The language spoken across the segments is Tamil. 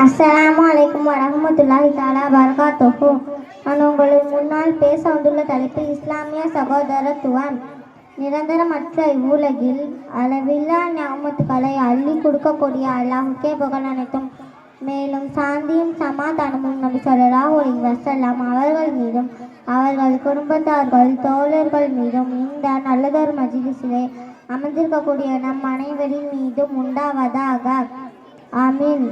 அஸ்ஸலாமு அலைக்கும் வரஹ்மத்துல்லாஹி தஆலா பரகாத்துஹு. நான் உங்களின் முன்னால் பேச வந்துள்ள தலைப்பு இஸ்லாமிய சகோதரத்துவம். நிரந்தரமற்ற இவ்வுலகில் அளவில்லா ஞாபகத்துக்களை அள்ளி கொடுக்கக்கூடிய அல்லாஹுக்கே புகழ் அனைத்தும். மேலும் சாந்தியும் சமாதானமும் நபி ஸல்லல்லாஹு அலைஹி வஸல்லம் அவர்கள் மீதும் அவர்கள் குடும்பத்தார்கள் தோழர்கள் மீதும் இந்த நல்லதொரு மஜ்லிஸிலே அமர்ந்திருக்கக்கூடிய நம் அனைவரின் மீதும் உண்டாவதாக. ஆமீன்.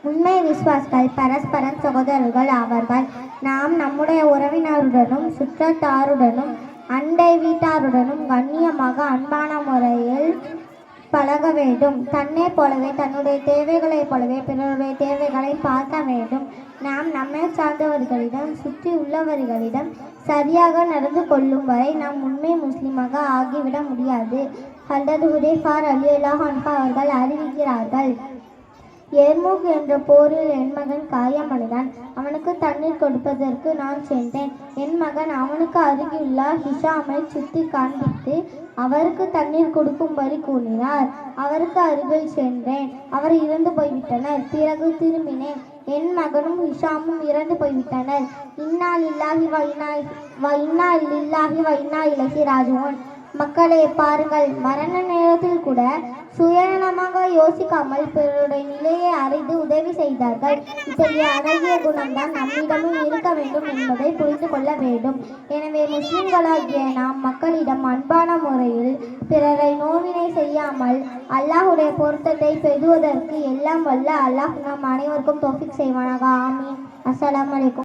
உண்மை விசுவாசிகள் பரஸ்பரம் சகோதரர்கள் ஆவார்கள். நாம் நம்முடைய உறவினருடனும் சுற்றத்தாருடனும் அண்டை வீட்டாருடனும் கண்ணியமாக அன்பான முறையில் பழக வேண்டும். தன்னை போலவே தன்னுடைய தேவைகளைப் போலவே பிறருடைய தேவைகளை பார்க்க வேண்டும். நாம் நம்மை சார்ந்தவர்களிடம் சுற்றி உள்ளவர்களிடம் சரியாக நடந்து கொள்ளும் வரை நாம் உண்மை முஸ்லிமாக ஆகிவிட முடியாது. ஹல்ரத் ஹுதைஃபா ரலியல்லாஹு அன்ஹு அவர்கள் அறிவிக்கிறார்கள், எர்முக் என்ற போரில் என் மகன் காயமடைந்தான். அவனுக்கு தண்ணீர் கொடுப்பதற்கு நான் சென்றேன். என் மகன் அவனுக்கு அருகிலுள்ள ஹிஷாமை சுட்டி காண்பித்து அவருக்கு தண்ணீர் கொடுக்கும்படி கூறினார். அவருக்கு அருகில் சென்றேன். அவர் இறந்து போய்விட்டனர். பிறகு திரும்பினேன். என் மகனும் ஹிஷாமும் இறந்து போய்விட்டனர். இன்னா லில்லாஹி வ இன்னா இலைஹி ராஜிஊன். மக்களே, பாருங்கள், மரண நேரத்தில் கூட சுயநலமாக யோசிக்காமல் பிறருடைய நிலையை அறிந்து உதவி செய்தார்கள். இத்தகைய அழகிய குணம்தான் நம்மிடமும் இருக்க வேண்டும் என்பதை புரிந்து கொள்ள வேண்டும். எனவே முஸ்லிம்களாகிய நாம் மக்களிடம் அன்பான முறையில் பிறரை நோவினை செய்யாமல் அல்லாஹுடைய பொருத்தத்தை பெறுவதற்கு எல்லாம் வல்ல அல்லாஹ் நம் அனைவருக்கும் தௌஃபீக் செய்வானாக. ஆமீன். அஸ்ஸலாமு அலைக்கும்.